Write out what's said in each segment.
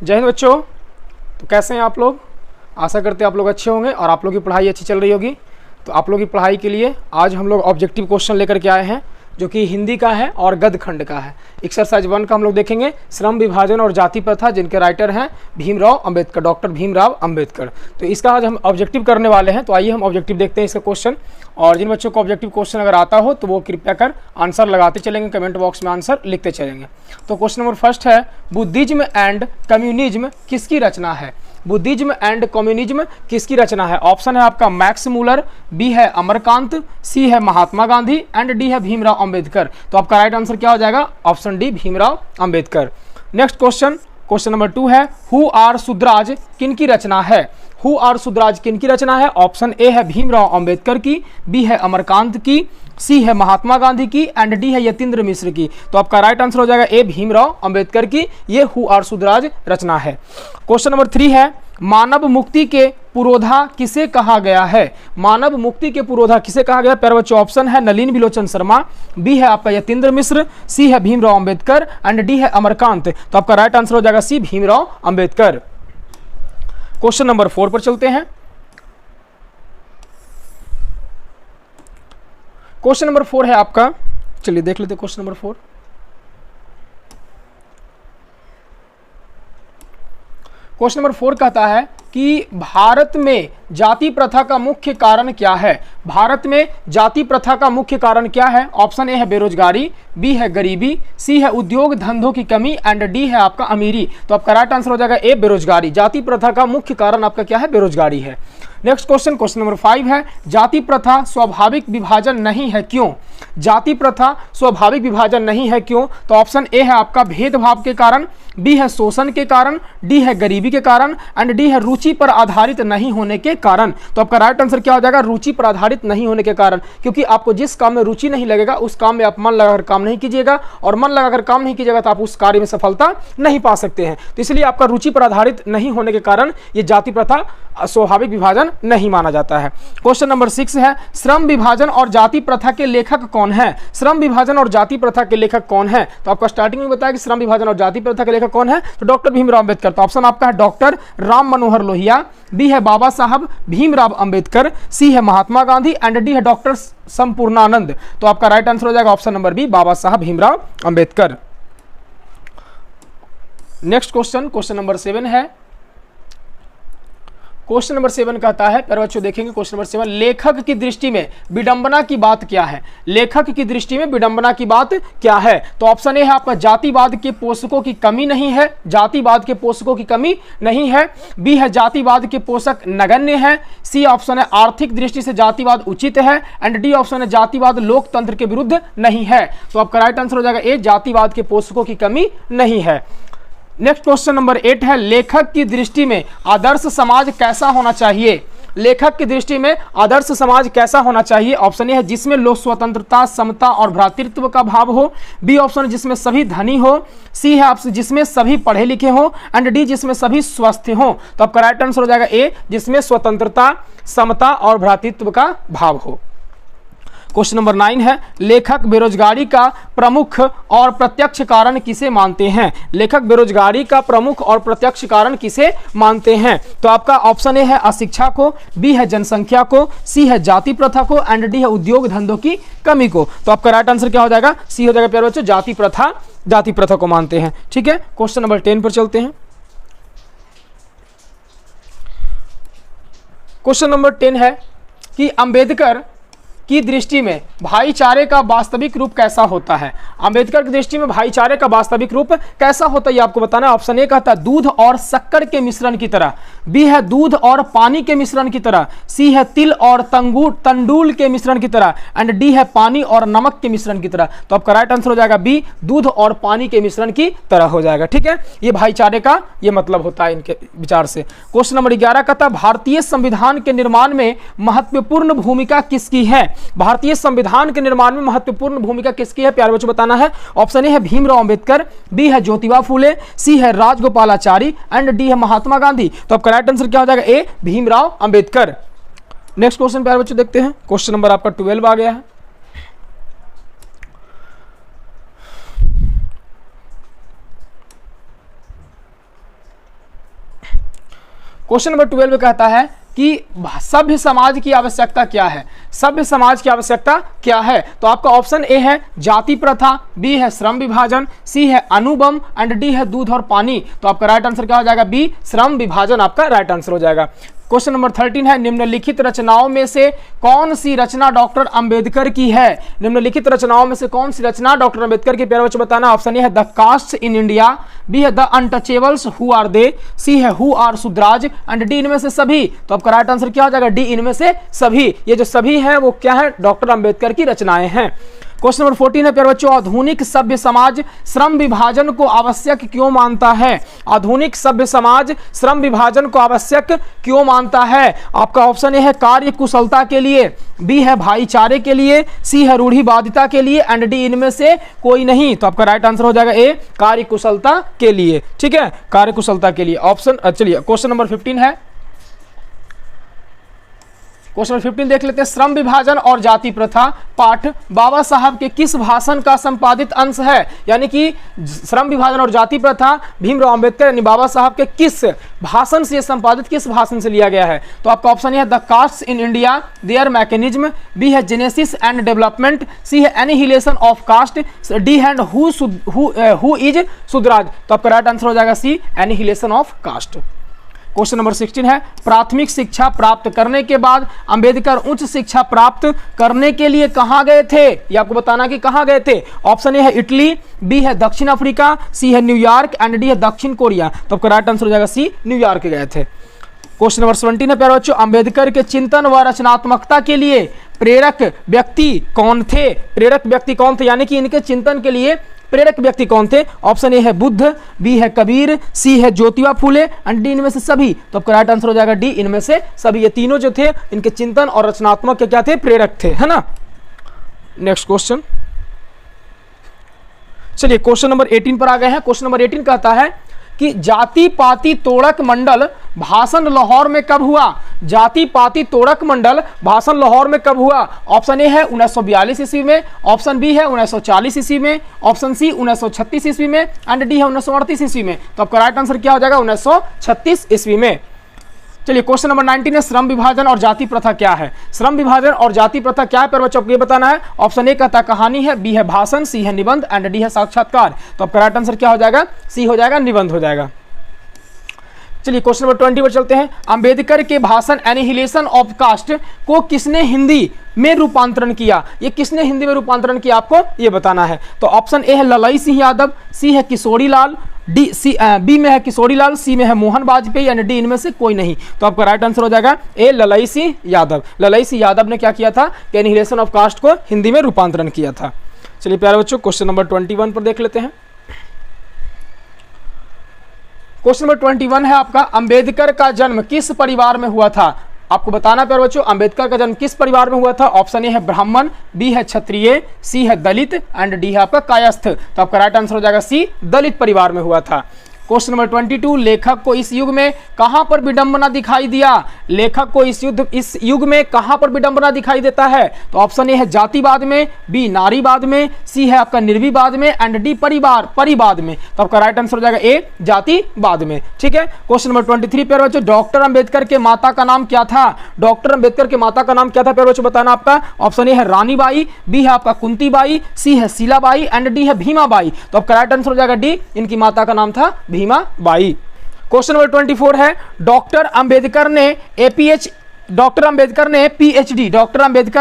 जय हिंद बच्चों। तो कैसे हैं आप लोग? आशा करते हैं आप लोग अच्छे होंगे और आप लोग की पढ़ाई अच्छी चल रही होगी। तो आप लोग की पढ़ाई के लिए आज हम लोग ऑब्जेक्टिव क्वेश्चन लेकर के आए हैं, जो कि हिंदी का है और गद्य खंड का है। एक्सरसाइज 1 का हम लोग देखेंगे, श्रम विभाजन और जाति प्रथा, जिनके राइटर हैं भीमराव अंबेडकर, डॉक्टर भीमराव अंबेडकर। तो इसका आज हम ऑब्जेक्टिव करने वाले हैं। तो आइए हम ऑब्जेक्टिव देखते हैं इसका क्वेश्चन। और जिन बच्चों को ऑब्जेक्टिव क्वेश्चन अगर आता हो तो वो कृपया कर आंसर लगाते चलेंगे, कमेंट बॉक्स में आंसर लिखते चलेंगे। तो क्वेश्चन नंबर फर्स्ट है, बुद्धिज्म एंड कम्युनिज्म किसकी रचना है? बुद्धिज्म एंड कम्युनिज्म किसकी रचना है? ऑप्शन है आपका मैक्स मूलर, बी है अमरकांत, सी है महात्मा गांधी एंड डी है भीमराव अंबेडकर। तो आपका राइट आंसर क्या हो जाएगा? Option D, Bhimrao Ambedkar. Next question, question number 2 है, हु आर सुद्राज किनकी रचना है? हु आर सुद्राज किनकी रचना है? ऑप्शन ए है भीमराव अंबेडकर की, बी है अमरकांत की, सी है महात्मा गांधी की एंड डी है यतीन्द्र मिश्र की। तो आपका राइट आंसर हो जाएगा ए, भीमराव अंबेडकर की, ये हु आर सुद्राज रचना है। क्वेश्चन नंबर 3 है, मानव मुक्ति के पुरोधा किसे कहा गया है? मानव मुक्ति के पुरोधा किसे कहा गया? प्यारे बच्चों, ऑप्शन है नलिन बिलोचन शर्मा, बी है आपका यतीन्द्र मिश्र, सी है भीमराव अंबेडकर एंड डी है अमरकांत। तो आपका राइट आंसर हो जाएगा सी, भीमराव अंबेडकर। क्वेश्चन नंबर 4 पर चलते हैं। क्वेश्चन नंबर 4 है आपका, चलिए देख लेते हैं क्वेश्चन नंबर 4। क्वेश्चन नंबर 4 कहता है कि भारत में जाति प्रथा का मुख्य कारण क्या है? भारत में जाति प्रथा का मुख्य कारण क्या है? ऑप्शन ए है बेरोजगारी, बी है गरीबी, सी है उद्योग धंधों की कमी एंड डी है आपका अमीरी। तो आपका राइट आंसर हो जाएगा ए, बेरोजगारी। जाति प्रथा का मुख्य कारण आपका क्या है? बेरोजगारी है। नेक्स्ट क्वेश्चन, क्वेश्चन नंबर 5 है, जाति प्रथा स्वाभाविक विभाजन नहीं है, क्यों? जाति प्रथा स्वाभाविक विभाजन नहीं है, क्यों? तो ऑप्शन ए है आपका भेदभाव के कारण, बी है शोषण के कारण, डी है गरीबी के कारण एंड डी है रुचि पर आधारित नहीं होने के कारण। तो आपका राइट आंसर क्या हो जाएगा? रुचि पर आधारित नहीं होने के कारण, क्योंकि आपको जिस काम में रुचि नहीं लगेगा उस काम में आप मन लगाकर काम नहीं कीजिएगा, और मन लगाकर काम नहीं कीजिएगा तो आप उस कार्य में सफलता नहीं पा सकते हैं। तो इसलिए आपका रुचि पर आधारित नहीं होने के कारण ये जाति प्रथा स्वाभाविक विभाजन नहीं माना जाता है। क्वेश्चन नंबर 6 है, श्रम विभाजन और जाति प्रथा के लेखक कौन है? श्रम विभाजन और जाति प्रथा के लेखक कौन है? तो आपको स्टार्टिंग में बताया कि श्रम विभाजन और जाति प्रथा के लेखक कौन है, तो डॉक्टर भीमराव अंबेडकर। तो ऑप्शन आपका है डॉक्टर राम मनोहर लोहिया, बी है बाबा साहब भीमराव अंबेडकर, सी है महात्मा गांधी एंड डी है डॉक्टर संपूर्णानंद। तो आपका राइट आंसर हो जाएगा ऑप्शन नंबर बी, बाबा Saheb Bhimrao Ambedkar. Next question, question number 7 है। क्वेश्चन नंबर 7 कहता है, प्यारे बच्चों देखेंगे क्वेश्चन नंबर 7, लेखक की दृष्टि में विडंबना की बात क्या है? लेखक की दृष्टि में विडंबना की बात क्या है? तो ऑप्शन ए है आपका जातिवाद के पोषकों की कमी नहीं है, जातिवाद के पोषकों की कमी नहीं है, बी है जातिवाद के पोषक नगण्य है, सी ऑप्शन है आर्थिक दृष्टि से जातिवाद उचित है एंड डी ऑप्शन है जातिवाद लोकतंत्र के विरुद्ध नहीं है। तो आपका राइट आंसर हो जाएगा ए, जातिवाद के पोषकों की कमी नहीं है। नेक्स्ट क्वेश्चन नंबर 8 है, लेखक की दृष्टि में आदर्श समाज कैसा होना चाहिए? लेखक की दृष्टि में आदर्श समाज कैसा होना चाहिए? ऑप्शन ए है जिसमें लोक स्वतंत्रता, समता और भ्रातृत्व का भाव हो, बी ऑप्शन जिसमें सभी धनी हो, सी है आपसे जिसमें सभी पढ़े लिखे हो एंड डी जिसमें सभी स्वस्थ हो। तो आपका राइट आंसर हो जाएगा ए, जिसमें स्वतंत्रता, समता और भ्रातृत्व का भाव हो। क्वेश्चन नंबर 9 है, लेखक बेरोजगारी का प्रमुख और प्रत्यक्ष कारण किसे मानते हैं? लेखक बेरोजगारी का प्रमुख और प्रत्यक्ष कारण किसे मानते हैं? तो आपका ऑप्शन ए है अशिक्षा को, बी है जनसंख्या को, सी है जाति प्रथा को एंड डी है उद्योग धंधों की कमी को। तो आपका राइट आंसर क्या हो जाएगा? सी हो जाएगा प्यारे बच्चों, जाति प्रथा को मानते हैं। ठीक है, क्वेश्चन नंबर 10 पर चलते हैं। क्वेश्चन नंबर 10 है कि अंबेडकर की दृष्टि में भाईचारे का वास्तविक रूप कैसा होता है? अंबेडकर की दृष्टि में भाईचारे का वास्तविक रूप कैसा होता है ये आपको बताना है। ऑप्शन ए कहता है दूध और शक्कर के मिश्रण की तरह, बी है दूध और पानी के मिश्रण की तरह, सी है तिल और तंडूल के मिश्रण की तरह एंड डी है पानी और नमक के मिश्रण की तरह। तो आपका राइट आंसर हो जाएगा बी, दूध और पानी के मिश्रण की तरह हो जाएगा। ठीक है, ये भाईचारे का ये मतलब होता है इनके विचार से। क्वेश्चन नंबर 11 कहता है, भारतीय संविधान के निर्माण में महत्वपूर्ण भूमिका किसकी है? भारतीय संविधान के निर्माण में महत्वपूर्ण भूमिका किसकी है? प्यारे बच्चों बताना है। ऑप्शन ए है भीमराव अंबेडकर, बी है ज्योतिबा फूले, सी है राजगोपालाचारी एंड डी है महात्मा गांधी। तो आपका राइट आंसर क्या हो जाएगा? ए, भीमराव अंबेडकर। नेक्स्ट क्वेश्चन प्यारे बच्चों देखते हैं। क्वेश्चन नंबर आपका 12 आ गया है। क्वेश्चन नंबर 12 कहता है कि सभ्य समाज की आवश्यकता क्या है। सभ्य समाज की आवश्यकता क्या है? तो आपका ऑप्शन ए है जाति प्रथा, बी है श्रम विभाजन, सी है अणुबम एंड डी है दूध और पानी। तो आपका राइट आंसर क्या हो जाएगा? बी, श्रम विभाजन आपका राइट आंसर हो जाएगा। क्वेश्चन नंबर 13 है निम्नलिखित रचनाओं में से कौन सी रचना डॉक्टर अंबेडकर की है? निम्नलिखित रचनाओं में से कौन सी रचना डॉक्टर अंबेडकर की? प्यारे बच्चों बताना। ऑप्शन ए है the caste in India, B है the untouchables who are they, C है who are Shudras and D इनमें से सभी। तो आपका राइट आंसर क्या हो जाएगा? डी, इनमें से सभी। ये जो सभी हैं वो क्या है? डॉक्टर अंबेडकर की रचनाएं हैं। क्वेश्चन नंबर 14 है प्यारे बच्चों, आधुनिक सभ्य समाज श्रम विभाजन को आवश्यक क्यों मानता है? आधुनिक सभ्य समाज श्रम विभाजन को आवश्यक क्यों मानता है? आपका ऑप्शन ए है कार्य कुशलता के लिए, बी है भाईचारे के लिए, सी है रूढ़िवादिता के लिए एंड डी इनमें से कोई नहीं। तो आपका राइट आंसर हो जाएगा ए, कार्य कुशलता के लिए। ठीक है, कार्य कुशलता के लिए ऑप्शन। चलिए क्वेश्चन नंबर 15 है, क्वेश्चन नंबर 15 देख लेते हैं। श्रम विभाजन और जाति प्रथा पाठ बाबा साहब के किस भाषण का संपादित अंश है? यानी कि श्रम विभाजन और जाति प्रथा भीमराव अंबेडकर यानी बाबा साहब के किस भाषण से संपादित, किस भाषण से लिया गया है? तो आपका ऑप्शन है the caste in India their mechanism, B है जेनेसिस एंड डेवलपमेंट, सी है एनिहिलेशन ऑफ कास्ट, डी है हु इज सुद्राज। तो आपका राइट आंसर हो जाएगा C, annihilation of caste. Question number 16 है, प्राथमिक शिक्षा प्राप्त करने के बाद अंबेडकर उच्च शिक्षा प्राप्त करने के लिए कहाँ गए थे? ये आपको बताना कि कहाँ गए थे। ऑप्शन ए है इटली, बी है दक्षिण अफ्रीका, सी है न्यूयॉर्क एंड डी है दक्षिण कोरिया। तो आपका राइट आंसर हो जाएगा सी, न्यूयॉर्क गए थे। क्वेश्चन नंबर 17 है प्यारे बच्चों, अंबेडकर के चिंतन व रचनात्मकता के लिए प्रेरक व्यक्ति कौन थे? प्रेरक व्यक्ति कौन थे यानी कि इनके चिंतन के लिए प्रेरक व्यक्ति कौन थे? ऑप्शन ए है बुद्ध, बी है कबीर, सी है ज्योतिबा फूले एंड डी इनमें से सभी। तो आपका राइट आंसर हो जाएगा डी, इनमें से सभी। ये तीनों जो थे इनके चिंतन और रचनात्मक के क्या थे? प्रेरक थे, है ना। नेक्स्ट क्वेश्चन, चलिए क्वेश्चन नंबर 18 पर आ गए हैं। क्वेश्चन नंबर 18 कहता है कि जाति पाति तोड़क मंडल भाषण लाहौर में कब हुआ? जाति पाति तोड़क मंडल भाषण लाहौर में कब हुआ? ऑप्शन ए है 1942 ईस्वी में, ऑप्शन बी है 1940 ईस्वी में, ऑप्शन सी 1936 ईस्वी में एंड डी है 1938 ईस्वी में। तो आपका राइट आंसर क्या हो जाएगा? 1936 ईस्वी में। चलिए क्वेश्चन नंबर 19 है, श्रम विभाजन और जाति प्रथा क्या है? श्रम विभाजन और जाति प्रथा क्या है पर बच्चों को ये बताना है। ऑप्शन ए कहता है कहानी है, बी है भाषण, सी है निबंध एंड डी है साक्षात्कार। तो आपका राइट आंसर क्या हो जाएगा? सी हो जाएगा, निबंध हो जाएगा। चलिए क्वेश्चन नंबर 20 पर चलते हैं। अंबेडकर के भाषण एनिहिलेशन ऑफ कास्ट को किसने हिंदी में रूपांतरण किया? ये किसने हिंदी में रूपांतरण किया आपको ये बताना है। तो ऑप्शन ए है ललाई सिंह यादव, सी है किशोरी लाल, बी में है किशोरी लाल, सी में है मोहन वाजपेयी एंड डी इनमें से कोई नहीं। तो आपका राइट आंसर हो जाएगा ए, ललाई सिंह यादव। ललाई सिंह यादव ने क्या किया था कि एनिहिलेशन ऑफ कास्ट को हिंदी में रूपांतरण किया था। चलिए प्यारे बच्चों क्वेश्चन नंबर 21 पर देख लेते हैं। क्वेश्चन नंबर 21 है आपका, अंबेडकर का जन्म किस परिवार में हुआ था? आपको बताना प्यारे बच्चों अंबेडकर का जन्म किस परिवार में हुआ था। ऑप्शन ए है ब्राह्मण, बी है क्षत्रिय, सी है दलित एंड डी है आपका कायस्थ। तो आपका राइट आंसर हो जाएगा सी, दलित परिवार में हुआ था। क्वेश्चन नंबर 22, लेखक को इस युग में कहां पर विडंबना दिखाई दिया? लेखक को इस युग में कहां पर विडंबना दिखाई देता है? तो ऑप्शन ए है जातिवाद में, बी नारीवाद में, सी है आपका निर्विवाद में एंड डी परिवाद में। तो आपका राइट आंसर हो जाएगा ए, जातिवाद में। ठीक है। क्वेश्चन नंबर 23 प्यारे बच्चों, डॉक्टर अंबेडकर के माता का नाम क्या था? डॉक्टर अंबेडकर के माता का नाम क्या था प्यारे बच्चों बताना आपका। ऑप्शन ए है रानीबाई, बी है आपका कुंतीबाई, सी है शीलाबाई एंड डी है भीमाबाई। तो आपका राइट आंसर हो जाएगा डी, इनकी माता का नाम था भीमाबाई। क्वेश्चन नंबर 24 है, डॉक्टर अंबेडकर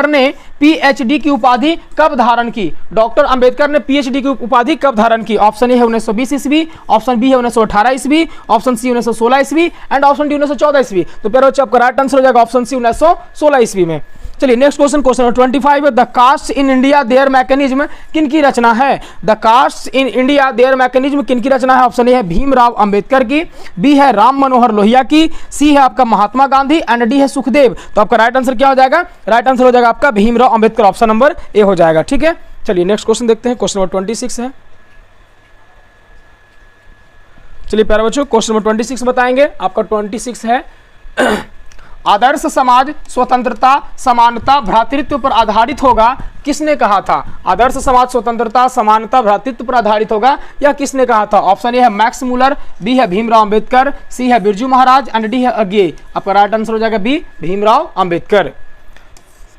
ने पीएचडी की उपाधि कब धारण की? डॉक्टर अंबेडकर ने पीएचडी की उपाधि कब धारण की? ऑप्शन ए है 1920 ईस्वी, ऑप्शन बी है 1918 ईस्वी, ऑप्शन सी 1916 ईस्वी एंड ऑप्शन डी 1914 ईस्वी। तो प्यारे बच्चों आपका राइट आंसर हो जाएगा ऑप्शन सी 1916 ईस्वी में। चलिए नेक्स्ट क्वेश्चन, क्वेश्चन नंबर 25 है, the caste in India their mechanism किनकी रचना है? The caste in India their mechanism किनकी रचना है? ऑप्शन ए है भीमराव अंबेडकर की, बी है राम मनोहर लोहिया की, सी है आपका महात्मा गांधी एंड डी है सुखदेव। तो आपका राइट आंसर क्या हो जाएगा? राइट आंसर हो जाएगा आपका भीमराव अंबेडकर, ऑप्शन नंबर ए हो जाएगा। ठीक है। चलिए नेक्स्ट क्वेश्चन देखते हैं, क्वेश्चन नंबर 26 है। चलिए प्यारे बच्चों क्वेश्चन नंबर 26 बताएंगे। आपका 26 है, आदर्श समाज स्वतंत्रता, समानता, भ्रातृत्व पर आधारित होगा, किसने कहा था? आदर्श समाज स्वतंत्रता, समानता, भ्रातृत्व पर आधारित होगा, यह किसने कहा था? ऑप्शन ए है मैक्स मूलर, बी है भीमराव अंबेडकर, सी है बिरजू महाराज एंड डी है अज्ञे। आपका राइट आंसर हो जाएगा B, Bhimrao Ambedkar.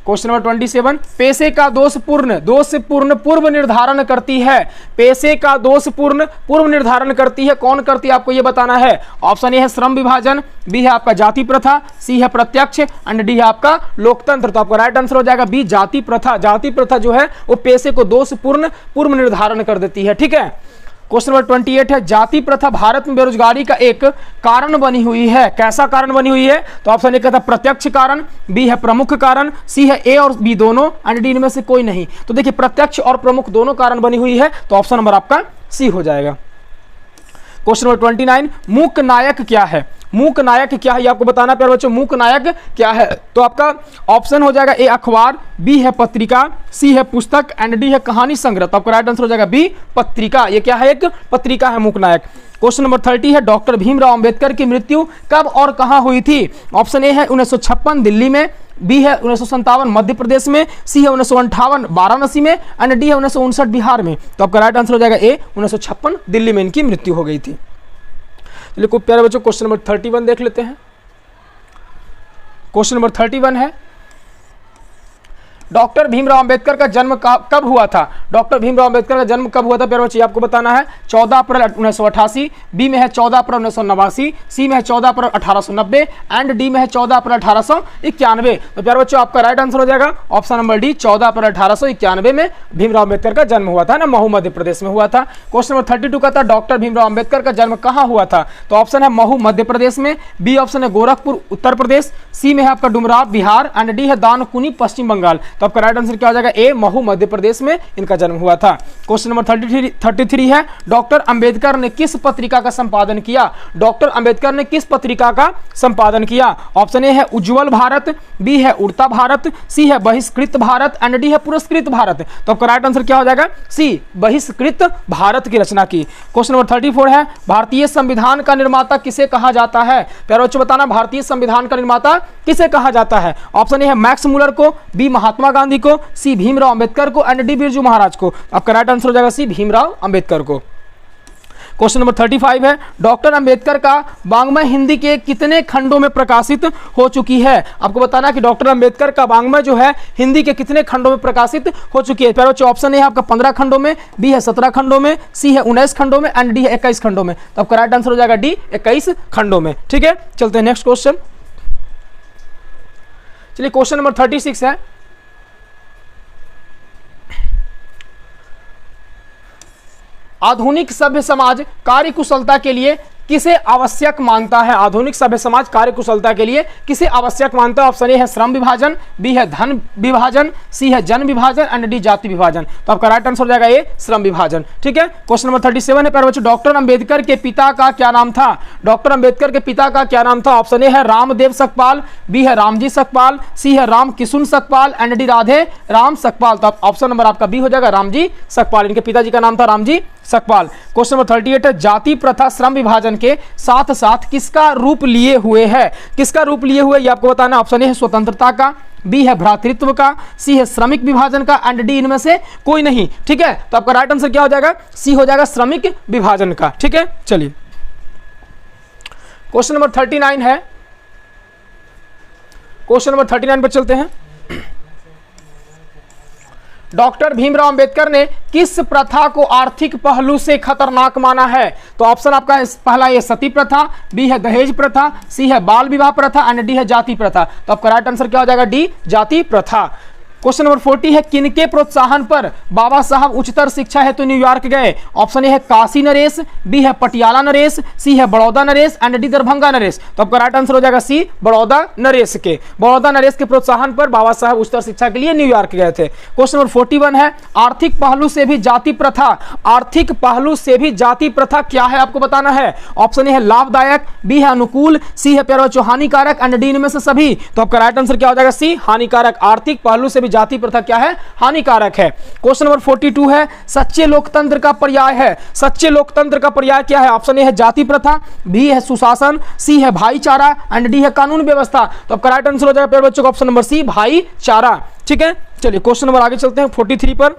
Question number 27, पेशे का दोषपूर्ण पूर्व निर्धारण करती है। पेशे का दोषपूर्ण पूर्व निर्धारण करती है, कौन करती है आपको ये बताना है। ऑप्शन ए है श्रम विभाजन, बी है आपका जाति प्रथा, सी है प्रत्यक्ष एंड डी है आपका लोकतंत्र। तो आपका राइट आंसर हो जाएगा बी, जाति प्रथा। जाति प्रथा जो है वो पेशे को दोषपूर्ण पूर्व निर्धारण कर देती है। ठीक है। क्वेश्चन नंबर 28 है, जाति प्रथा भारत में बेरोजगारी का एक कारण बनी हुई है। कैसा कारण बनी हुई है? तो ऑप्शन ए कहता है प्रत्यक्ष कारण, बी है प्रमुख कारण, सी है ए और बी दोनों एंड डी इनमें से कोई नहीं। तो देखिए प्रत्यक्ष और प्रमुख दोनों कारण बनी हुई है, तो ऑप्शन नंबर आपका सी हो जाएगा। क्वेश्चन नंबर 29, मूक नायक क्या है? मूक नायक क्या है ये आपको बताना प्यारे बच्चों। मूक नायक क्या है? तो आपका ऑप्शन हो जाएगा ए अखबार, बी है पत्रिका, सी है पुस्तक एंड डी है कहानी संग्रह। तो आपका राइट आंसर हो जाएगा बी, पत्रिका। ये क्या है? एक पत्रिका है मूक नायक। क्वेश्चन नंबर 30 है, डॉक्टर भीमराव अंबेडकर की मृत्यु कब और कहां हुई थी? ऑप्शन ए है 1956 दिल्ली में, बी है 1957 मध्य प्रदेश में, सी है 1958 वाराणसी में एंड डी है 1959 बिहार में। तो आपका राइट आंसर हो जाएगा ए, 1956 दिल्ली में इनकी मृत्यु हो गई थी। चलिए खूब प्यारे बच्चों क्वेश्चन नंबर 31 देख लेते हैं। क्वेश्चन नंबर 31 है, डॉक्टर भीमराव अंबेडकर का जन्म कब हुआ था? डॉक्टर भीमराव अंबेडकर का जन्म कब हुआ था प्यारे बच्चों? आपको बताना है 14 अप्रैल 1988, बी में है 14 अप्रैल 1989, सी में है 14 अप्रैल 1890 एंड डी में है 14 अप्रैल 1891। तो प्यारे बच्चों आपका राइट आंसर हो जाएगा ऑप्शन नंबर डी, 14 अप्रैल 1891 में भीमराव अंबेडकर का जन्म हुआ था ना, महू मध्य प्रदेश में हुआ था। क्वेश्चन नंबर 32 का था, डॉक्टर भीमराव अंबेडकर का जन्म कहाँ हुआ था? तो ऑप्शन है महू मध्य प्रदेश में, बी ऑप्शन है गोरखपुर उत्तर प्रदेश, सी में है आपका डुमराव बिहार एंड डी है दानकुनी पश्चिम बंगाल। तो आपका राइट आंसर क्या हो जाएगा? ए, महू मध्य प्रदेश में इनका जन्म हुआ था। क्वेश्चन नंबर 33 है, डॉक्टर अंबेडकर ने किस पत्रिका का संपादन किया? डॉक्टर अंबेडकर ने किस पत्रिका का संपादन किया? ऑप्शन ए है उज्जवल भारत, बी है उड़ता भारत, सी है बहिष्कृत भारत एंड डी है पुरस्कृत भारत। तो आपका राइट आंसर क्या हो जाएगा? सी, बहिष्कृत भारत की रचना की। क्वेश्चन नंबर 34 है, भारतीय संविधान का निर्माता किसे कहा जाता है? प्यारे बच्चों बताना, भारतीय संविधान का निर्माता किसे कहा जाता है? ऑप्शन ए है मैक्स मूलर को, बी महात्मा गांधी को, सी भीमराव अंबेडकर को एंड डी बिरजू महाराज को। आपका राइट आंसर हो जाएगा सी, भीमराव अंबेडकर को। क्वेश्चन नंबर 35 है, डॉक्टर अंबेडकर का वाङ्मय हिंदी के कितने खंडों में प्रकाशित हो चुकी है? आपको बताना है कि डॉक्टर अंबेडकर का वाङ्मय जो है हिंदी के कितने खंडों में प्रकाशित हो चुकी है। प्यारे बच्चों ऑप्शन है आपका 15 खंडों में, बी है 17 खंडों में, सी है 19 खंडों में एंड डी है 21 खंडों में। तो आपका राइट आंसर हो जाएगा डी, 21 खंडों में। ठीक है, चलते हैं नेक्स्ट क्वेश्चन। चलिए क्वेश्चन नंबर 36 है, आधुनिक सभ्य समाज कार्यकुशलता के लिए किसे आवश्यक मानता है? आधुनिक सभ्य समाज कार्यकुशलता के लिए किसे आवश्यक मानता है? ऑप्शन ए है श्रम विभाजन, बी है धन विभाजन, सी है जन विभाजन एंड डी जाति विभाजन। तो आपका राइट आंसर हो जाएगा ए, श्रम विभाजन। ठीक है, क्वेश्चन नंबर 37 है प्यारे बच्चों, डॉक्टर अंबेडकर के पिता का क्या नाम था? डॉक्टर अंबेडकर के पिता का क्या नाम था? ऑप्शन ए है रामदेव सकपाल, बी है रामजी सकपाल, सी है राम किशुन सकपाल एंड डी राधे राम सकपाल। तो ऑप्शन नंबर आपका बी हो जाएगा रामजी सकपाल। इनके पिताजी का नाम था रामजी सकपाल। क्वेश्चन नंबर 38 है, जाति प्रथा श्रम विभाजन के साथ साथ किसका रूप लिए हुए है? किसका रूप लिए हुए ये आपको बताना। ऑप्शन ए है स्वतंत्रता का, बी है भ्रातृत्व का, सी है श्रमिक विभाजन का एंड डी इनमें से कोई नहीं। ठीक है, तो आपका राइट आंसर क्या हो जाएगा? सी हो जाएगा श्रमिक विभाजन का। ठीक है, चलिए क्वेश्चन नंबर 39 है, क्वेश्चन नंबर 39 पर चलते हैं। डॉक्टर भीमराव अंबेडकर ने किस प्रथा को आर्थिक पहलू से खतरनाक माना है? तो ऑप्शन आपका पहला ये सती प्रथा, बी है दहेज प्रथा, सी है बाल विवाह प्रथा एंड डी है जाति प्रथा। तो आपका राइट आंसर क्या हो जाएगा? डी, जाति प्रथा। क्वेश्चन नंबर 40 है, किनके प्रोत्साहन पर बाबा साहब उच्चतर शिक्षा हेतु न्यूयॉर्क गए? ऑप्शन ए है काशी नरेश, बी है पटियाला नरेश, सी है बड़ौदा नरेश एंड डी दरभंगा नरेश। तो आपका राइट आंसर हो जाएगा सी, बड़ौदा नरेश के। बड़ौदा नरेश के प्रोत्साहन पर बाबा साहब उच्चतर शिक्षा के लिए न्यूयॉर्क गए थे। क्वेश्चन नंबर 41 है, आर्थिक पहलू से भी जाति प्रथा, आर्थिक पहलू से भी जाति प्रथा क्या है आपको बताना है। ऑप्शन ए है लाभदायक, बी है अनुकूल, सी है प्यारे बच्चों हानिकारक एंड डी इनमें से सभी। तो आपका राइट आंसर क्या हो जाएगा? सी, हानिकारक। आर्थिक पहलू से भी जाति प्रथा क्या है, हानिकारक है। क्वेश्चन नंबर 42 है, सच्चे लोकतंत्र का पर्याय है। सच्चे लोकतंत्र का पर्याय क्या है? ऑप्शन ए है जाति प्रथा, बी है सुशासन, सी है भाईचारा एंड डी है कानून व्यवस्था। तो अब करेक्ट आंसर हो जाएगा प्यारे बच्चों का ऑप्शन नंबर सी, भाईचारा। ठीक है, चलिए क्वेश्चन नंबर आगे चलते हैं 43 पर।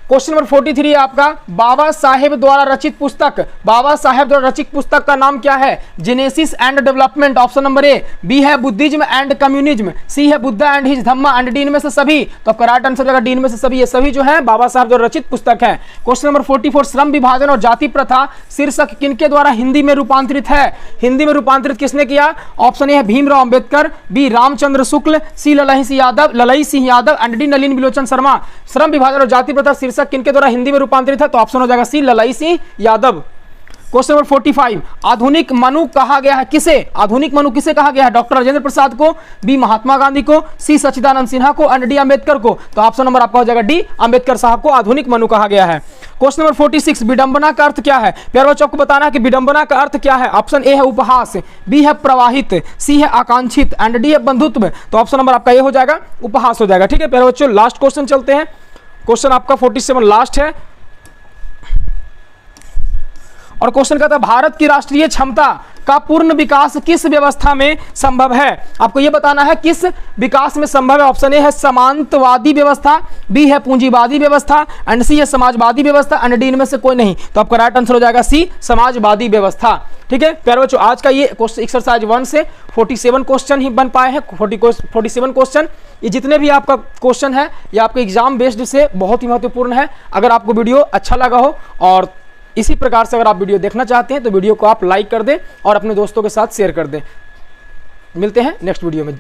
क्वेश्चन नंबर 43 है आपका, बाबा साहेब द्वारा रचित पुस्तक, बाबा साहेब द्वारा रचित पुस्तक का नाम क्या है? Genesis and development, option number A, B है बुद्धिज्म एंड कम्युनिज्म, सी है Buddha and his Dhamma and D इनमें से सभी। तो करेक्ट आंसर जाएगा डी इनमें से सभी, ये सभी जो है बाबा साहेब द्वारा रचित पुस्तक है। क्वेश्चन नंबर 44, श्रम विभाजन और जाति प्रथा शीर्षक किनके द्वारा हिंदी में रूपांतरित है? हिंदी में रूपांतरित किसने किया? ऑप्शन ए है Bhimrao Ambedkar, B Ramchandra Shukla, C Lalai Singh Yadav and D Nalin Bilochan Sharma. श्रम विभाजन और जाति प्रथा शीर्षक किनके द्वारा हिंदी में रूपांतरित है? तो ऑप्शन हो जाएगा सी, ललई सिंह यादव। क्वेश्चन नंबर 45, आधुनिक मनु कहा गया है किसे? आधुनिक मनु किसे कहा गया है? डॉक्टर राजेंद्र प्रसाद को, बी महात्मा गांधी को, सी सच्चिदानंद सिन्हा को एंड डी अंबेडकर को। तो ऑप्शन नंबर आपका हो जाएगा डी, अंबेडकर साहब को आधुनिक मनु कहा गया है। क्वेश्चन नंबर 46, विडंबना का अर्थ क्या है? प्यारे बच्चों को बताना है कि विडंबना का अर्थ क्या है। ऑप्शन ए है उपहास, बी है प्रवाहित, सी है आकांक्षित एंड डी है बंधुत्व। तो ऑप्शन नंबर आपका ये हो जाएगा, उपहास हो जाएगा। ठीक है प्यारे बच्चों, लास्ट क्वेश्चन चलते हैं। क्वेश्चन आपका 47 लास्ट है और क्वेश्चन कहता है, भारत की राष्ट्रीय क्षमता का पूर्ण विकास किस व्यवस्था में संभव है? आपको यह बताना है किस विकास में संभव है। ऑप्शन ए है समांतवादी व्यवस्था, बी है पूंजीवादी व्यवस्था एंड सी है समाजवादी व्यवस्था एंड डी इनमें से कोई नहीं। तो आपका राइट आंसर हो जाएगा सी, समाजवादी व्यवस्था। ठीक है प्यारे बच्चों, आज का ये एक्सरसाइज 1 से 47 क्वेश्चन ही बन पाए हैं। 47 क्वेश्चन, ये जितने भी आपका क्वेश्चन है ये आपके एग्जाम बेस्ड से बहुत ही महत्वपूर्ण है। अगर आपको वीडियो अच्छा लगा हो और इसी प्रकार से अगर आप वीडियो देखना चाहते हैं तो वीडियो को आप लाइक कर दें और अपने दोस्तों के साथ शेयर कर दें। मिलते हैं नेक्स्ट वीडियो में।